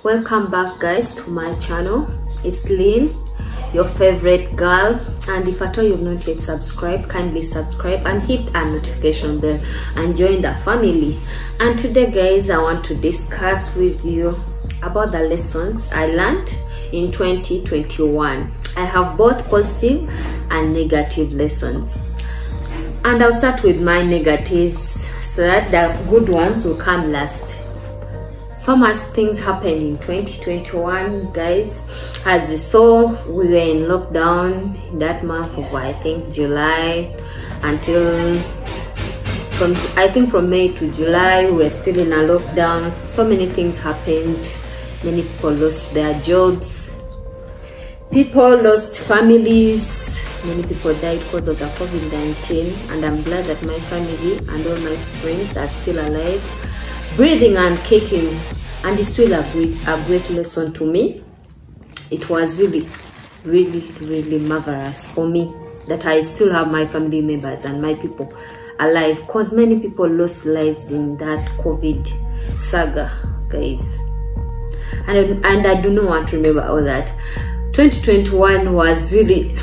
Welcome back, guys, to my channel. It's Lynn, your favorite girl, and if at all you've not yet subscribed, kindly subscribe and hit a notification bell and join the family. And today, guys, I want to discuss with you about the lessons I learned in 2021. I have both positive and negative lessons, and I'll start with my negatives so that the good ones will come last. So much things happened in 2021, guys. As you saw, we were in lockdown in that month of, I think, July until from May to July we were still in a lockdown. So many things happened. Many people lost their jobs, people lost families, many people died because of the COVID-19, and I'm glad that my family and all my friends are still alive, breathing and kicking. And it's still a great lesson to me. It was really marvelous for me that I still have my family members and my people alive, because many people lost lives in that COVID saga, guys. And I do not want to remember all that. 2021 was really,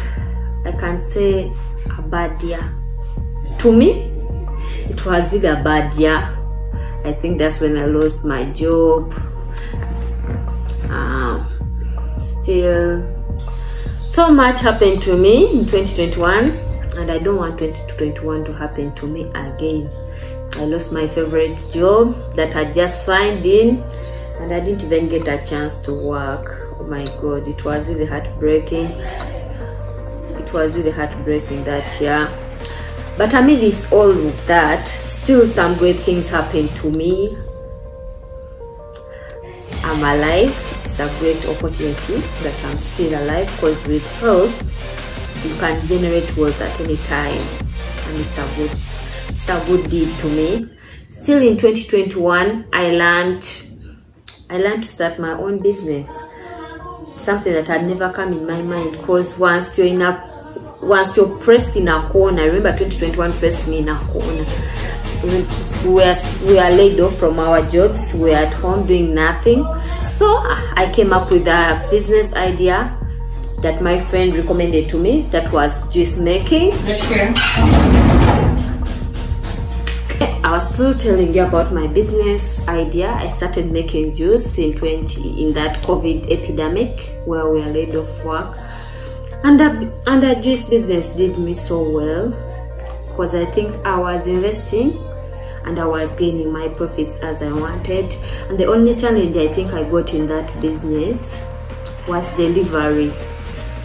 I can say, a bad year. To me, it was really a bad year. I think that's when I lost my job. Still, so much happened to me in 2021, and I don't want 2021 to happen to me again. I lost my favorite job that I just signed in, and I didn't even get a chance to work. Oh my God, it was really heartbreaking. It was really heartbreaking that year. But amidst all of that, still some great things happened to me. I'm alive. It's a great opportunity that I'm still alive, because with health you can generate wealth at any time, and it's a good deed to me. Still in 2021, I learned to start my own business, something that had never come in my mind, because once you're pressed in a corner, I remember 2021 pressed me in a corner. We are laid off from our jobs. We are at home doing nothing. So I came up with a business idea that my friend recommended to me. That was juice making. I was still telling you about my business idea. I started making juice in that COVID epidemic where we are laid off work, and the juice business did me so well, because I think I was investing and I was gaining my profits as I wanted. And the only challenge I think I got in that business was delivery.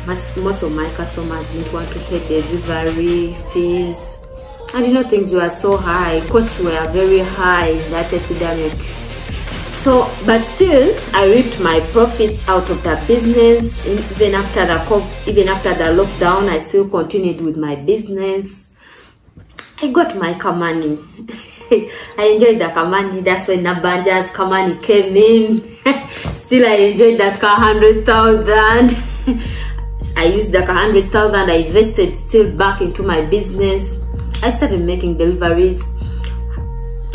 Most of my customers didn't want to pay delivery fees, and you know, things were so high, costs were very high in that epidemic. So, but still, I reaped my profits out of that business. Even after the lockdown, I still continued with my business. I got my Kamani. I enjoyed the Kamani. That's when Nabanja's Kamani came in. Still, I enjoyed that 100,000. I used the 100,000. I invested still back into my business. I started making deliveries.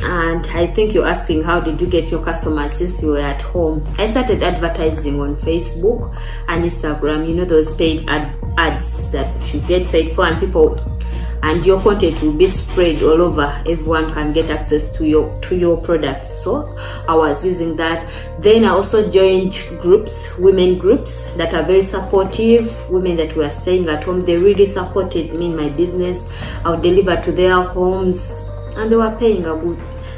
And I think you're asking, how did you get your customers since you were at home? I started advertising on Facebook and Instagram. You know, those paid ads that you get paid for, and your content will be spread all over. Everyone can get access to your products. So I was using that. Then I also joined groups, women groups that are very supportive, women that were staying at home. They really supported me in my business. I would deliver to their homes, and they were paying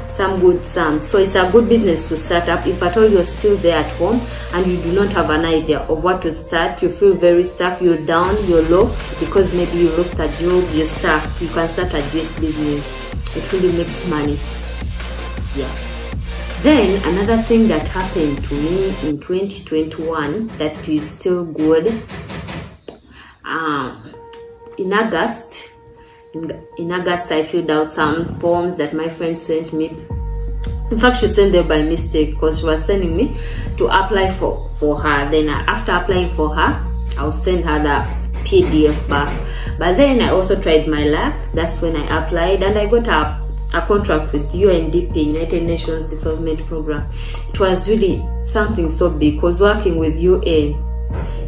some good sums. So it's a good business to start up. If at all you're still there at home and you do not have an idea of what to start, you feel very stuck, you're down, you're low, because maybe you lost a job, you're stuck, you can start a juice business. It really makes money. Yeah. Then another thing that happened to me in 2021 that is still good, in August, I filled out some forms that my friend sent me. In fact, she sent them by mistake, because she was sending me to apply for her. Then after applying for her, I'll send her the PDF back. But then I also tried my luck. That's when I applied, and I got a contract with UNDP, United Nations Development Program. It was really something so big, because working with UN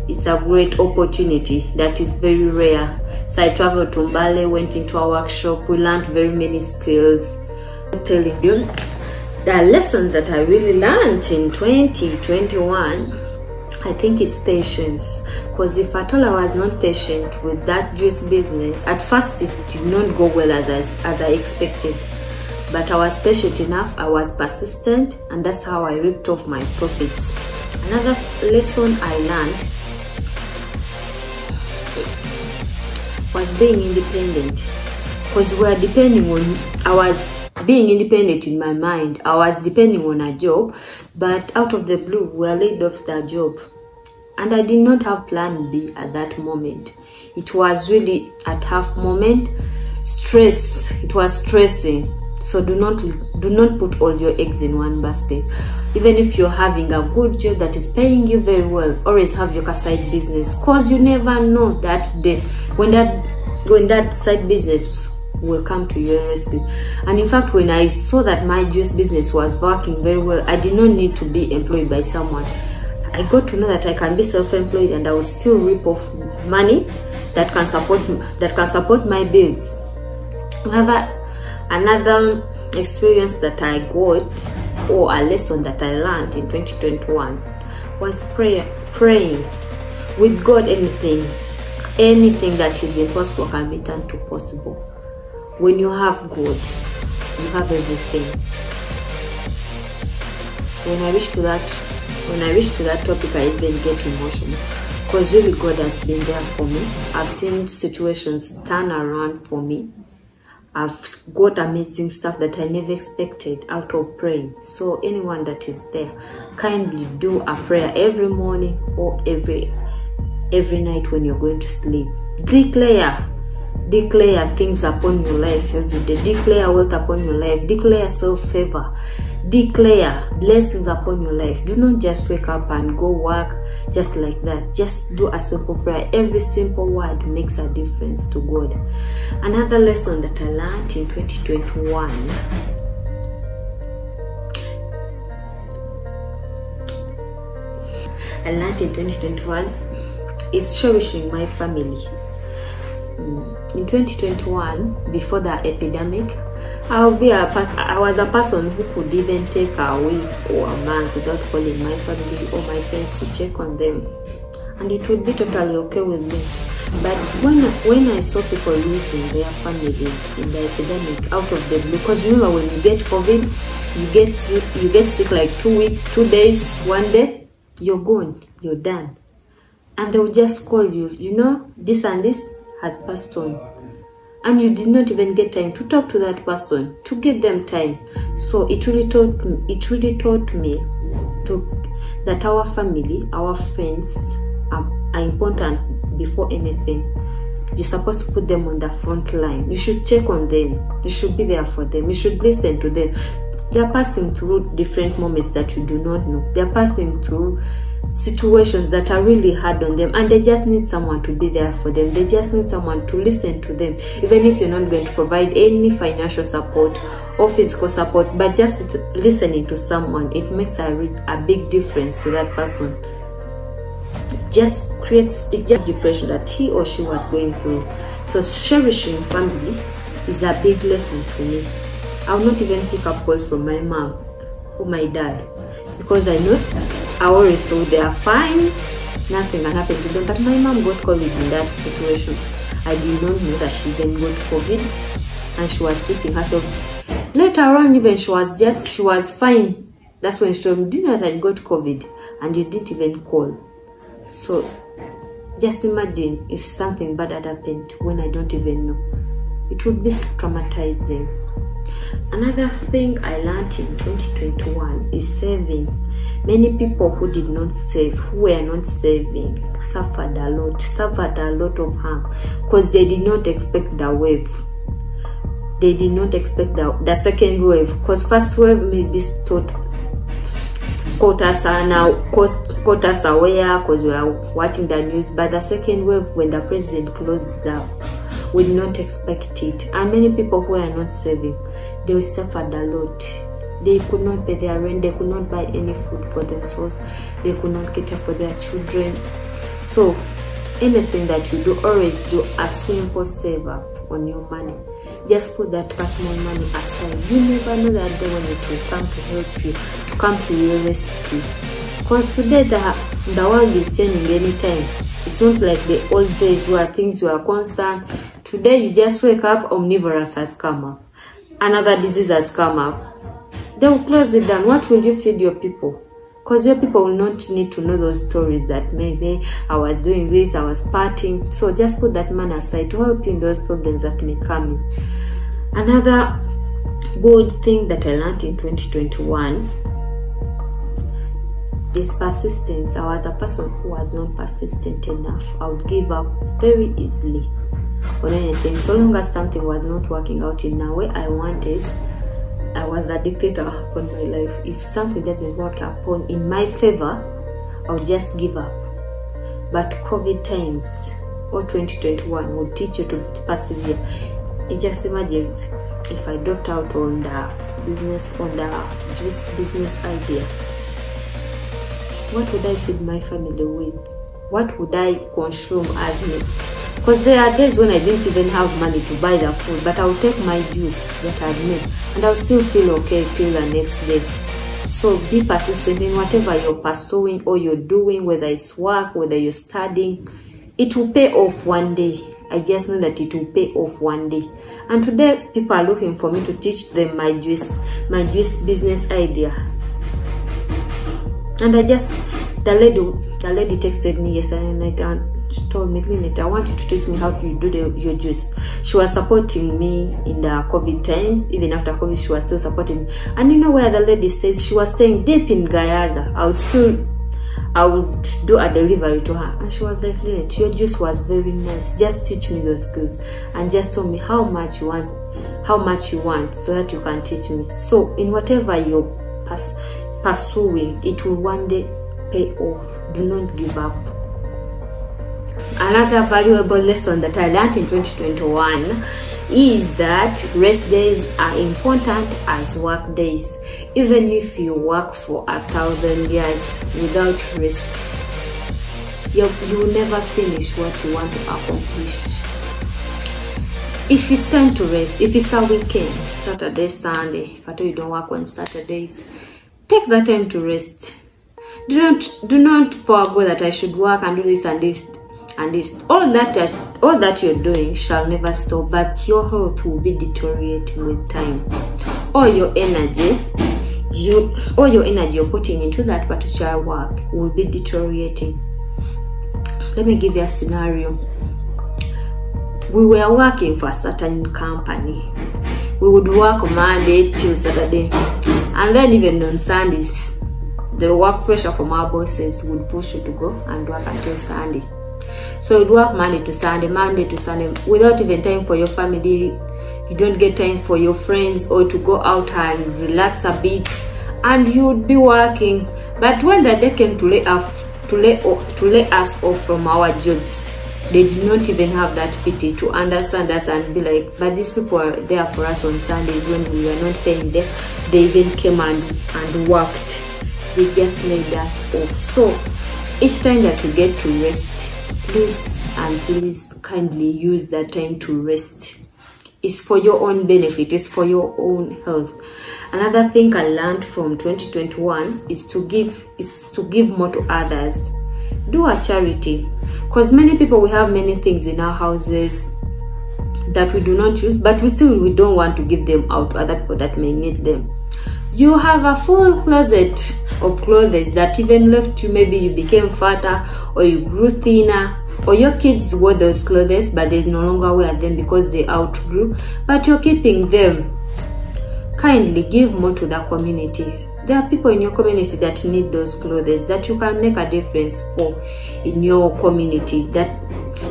is a great opportunity that is very rare. So I traveled to Mbale, went into a workshop, we learned very many skills. I'm telling you, the lessons that I really learned in 2021, I think it's patience. Because if at all I was not patient with that juice business, at first it did not go well as I expected. But I was patient enough, I was persistent, and that's how I ripped off my profits. Another lesson I learned was being independent. Because we were depending on, I was being independent in my mind. I was depending on a job, but out of the blue, we were laid off that job. And I did not have plan B at that moment. It was really a tough moment. Stress, it was stressing. So do not put all your eggs in one basket. Even if you're having a good job that is paying you very well, always have your side business, because you never know that day when that side business will come to your rescue. And in fact, when I saw that my juice business was working very well, I did not need to be employed by someone. I got to know that I can be self-employed and I would still rip off money that can support my bills. Another experience that I got, or a lesson that I learned in 2021, was praying with God. Anything that is impossible can be turned to possible. When you have God, you have everything. When I reach to that topic, I even get emotional, because really God has been there for me. I've seen situations turn around for me. I've got amazing stuff that I never expected out of praying. So anyone that is there, kindly do a prayer every morning or every night when you're going to sleep. Declare things upon your life every day. Declare wealth upon your life. Declare self-favor. Declare blessings upon your life. Do not just wake up and go work just like that. Just do a simple prayer. Every simple word makes a difference to God. Another lesson that I learned in 2021, is cherishing my family. In 2021, before the epidemic, I was a person who could even take a week or a month without calling my family or my friends to check on them, and it would be totally okay with me. But when I saw people losing their families in the epidemic out of the blue, because remember, when you get COVID, you get sick like 2 days, 1 day, you're gone, you're done, and they will just call you, this and this has passed on, and you did not even get time to talk to that person, to get them time. So it really taught me that our family, our friends are important before anything. You're supposed to put them on the front line. You should check on them. You should be there for them. You should listen to them. They are passing through different moments that you do not know. They are passing through situations that are really hard on them, and they just need someone to be there for them. They just need someone to listen to them, even if you're not going to provide any financial support or physical support, but just listening to someone, it makes a big difference to that person. It just creates depression that he or she was going through. So cherishing family is a big lesson to me. I will not even pick up calls from my mom or my dad, because I know I always thought they are fine, nothing can happen to them. But my mom got COVID in that situation. I did not know that she then got COVID, and she was treating herself. Later on, even she was fine. That's when she told me, "Didn't know that I got COVID, and you didn't even call." So just imagine if something bad had happened when I don't even know. It would be traumatizing. Another thing I learned in 2021 is saving. Many people who did not save, who were not saving, suffered a lot of harm, because they did not expect the wave. They did not expect the second wave, because first wave maybe caught us aware because we are watching the news. But the second wave, when the president closed the would not expect it. And many people who are not saving, they suffered a lot. They could not pay their rent, they could not buy any food for themselves, they could not cater for their children. So anything that you do, always do a simple save up on your money. Just put that personal money aside. You never know that day when it will come to help you, to come to your rescue. Because today the world is changing anytime. It's not like the old days where things were constant. Today you just wake up, omnivorous has come up. Another disease has come up. They will close it down. What will you feed your people? Because your people will not need to know those stories that maybe I was doing this, I was partying. So just put that money aside to help you in those problems that may come in. Another good thing that I learned in 2021 is persistence. I was a person who was not persistent enough. I would give up very easily on anything. So long as something was not working out in a way I wanted, I was a dictator upon my life. If something doesn't work upon in my favor, I'll just give up. But COVID times or 2021 will teach you to persevere. You just imagine if I dropped out on the business, on the juice business idea. What would I feed my family with? What would I consume as me? Because there are days when I didn't even have money to buy the food, but I'll take my juice that I'd made and I'll still feel okay till the next day. So be persistent in whatever you're pursuing or you're doing, whether it's work, whether you're studying. It will pay off one day. I just know that it will pay off one day. And today people are looking for me to teach them my juice business idea. And the lady texted me yesterday night and she told me, Lynette, I want you to teach me how to do your juice. She was supporting me in the COVID times. Even after COVID, she was still supporting me. And you know where the lady stays? She was staying deep in Gayaza. I would do a delivery to her. And she was like, Lynette, your juice was very nice. Just teach me those skills. And just tell me how much you want so that you can teach me. So in whatever you're pursuing, it will one day pay off. Do not give up. Another valuable lesson that I learned in 2021 is that rest days are important as work days. Even if you work for 1,000 years without rest, you will never finish what you want to accomplish. If it's time to rest, if it's a weekend, Saturday, Sunday, if at all you don't work on Saturdays, take that time to rest. Do not forego that I should work and do this and this and this. All that you're doing shall never stop, but your health will be deteriorating with time. All your energy you're putting into that particular work will be deteriorating. Let me give you a scenario. We were working for a certain company. We would work Monday till Saturday, and then even on Sundays, the work pressure from our bosses would push you to go and work until Sunday. So you'd work Monday to Sunday, without even time for your family. You don't get time for your friends or to go out and relax a bit, and you would be working. But when the day came to lay us off from our jobs, they did not even have that pity to understand us and be like, but these people are there for us on Sundays when we were not paying them. They even came and worked. They just laid us off. So each time that you get to rest, please kindly use that time to rest. It's for your own benefit. It's for your own health. Another thing I learned from 2021 is to give more to others. Do a charity, because many people, we have many things in our houses that we do not use, but we don't want to give them out to other people that may need them. You have a full closet of clothes that even left you. Maybe you became fatter or you grew thinner, or your kids wore those clothes but they no longer wear them because they outgrew, but you're keeping them. Kindly give more to the community. There are people in your community that need those clothes that you can make a difference for in your community. That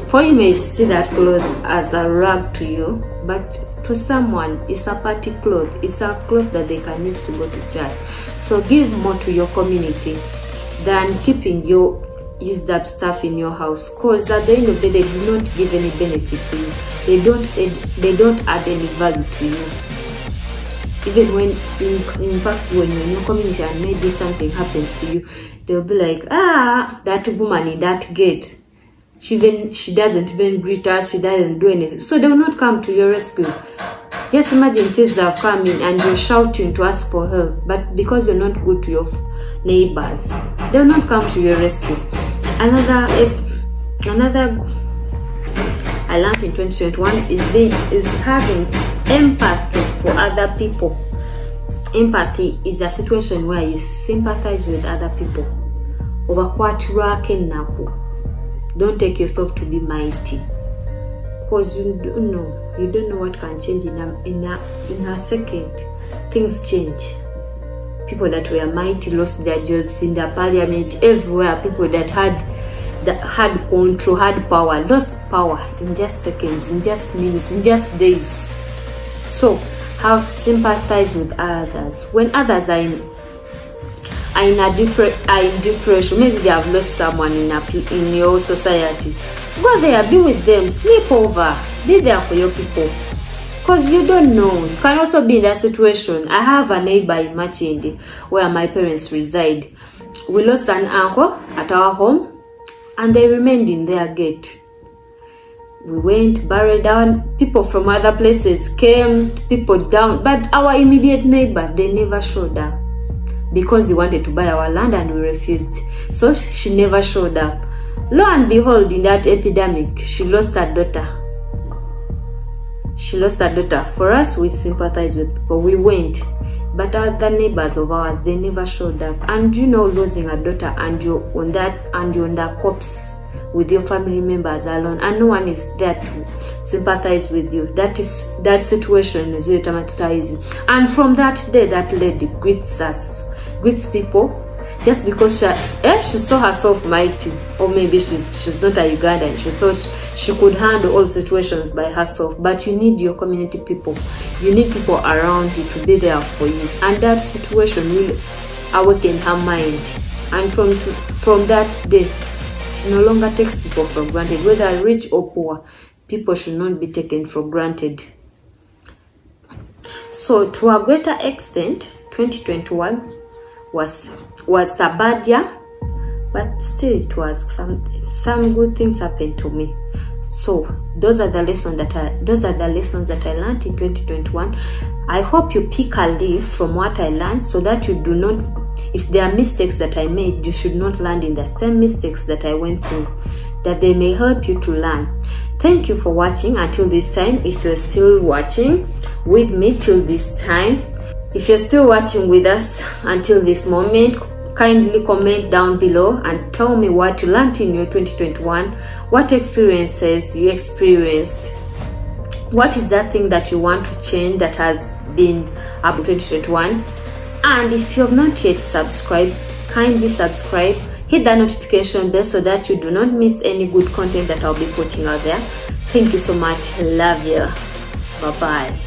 for you may see that cloth as a rag to you, but to someone it's a party cloth. It's a cloth that they can use to go to church. So give more to your community than keeping your used up stuff in your house, because at the end of the day they do not give any benefit to you. they don't add any value to you. Even when in fact when you're in your community and maybe something happens to you, they'll be like, that woman in that gate, she doesn't even greet us, she doesn't do anything. So they will not come to your rescue. Just imagine thieves have come in and you're shouting to ask for help, but because you're not good to your neighbors, they will not come to your rescue. Another I learned in 2021 is having empathy for other people. Empathy is a situation where you sympathize with other people. Don't take yourself to be mighty, because you don't know what can change in a second. Things change. People that were mighty lost their jobs in the parliament, everywhere. People that had control, had power, lost power in just seconds, in just minutes, in just days. So have sympathize with others. When others are in depression, maybe they have lost someone in your society, go there, be with them, sleep over, be there for your people, because you don't know, you can also be in that situation. I have a neighbor in Machindi where my parents reside. We lost an uncle at our home and they remained in their gate. We went, buried down, people from other places came, people down, but our immediate neighbor, they never showed up because he wanted to buy our land and we refused. So she never showed up. Lo and behold, in that epidemic, she lost her daughter. For us, we sympathize with people, we went, but other neighbors of ours, they never showed up. And losing a daughter and you're on the corpse with your family members alone, and no one is there to sympathize with you. That situation is really traumatizing. And from that day, that lady greets people, just because she saw herself mighty, or maybe she's not a Ugandan. She thought she could handle all situations by herself. But you need your community people. You need people around you to be there for you. And that situation will awaken her mind. And from that day, she no longer takes people for granted. Whether rich or poor, people should not be taken for granted. So to a greater extent, 2021 was a bad year, but still it was some good things happened to me. So those are the lessons that I learned in 2021. I hope you pick a leaf from what I learned, so that you do not, if there are mistakes that I made, you should not land in the same mistakes that I went through, that they may help you to learn. Thank you for watching until this time. If you're still watching with me till this time, if you're still watching with us until this moment, kindly comment down below and tell me what you learned in your 2021, what experiences you experienced, what is that thing that you want to change that has been up 2021. And if you have not yet subscribed, kindly subscribe, hit that notification bell so that you do not miss any good content that I'll be putting out there. Thank you so much. Love you. Bye bye.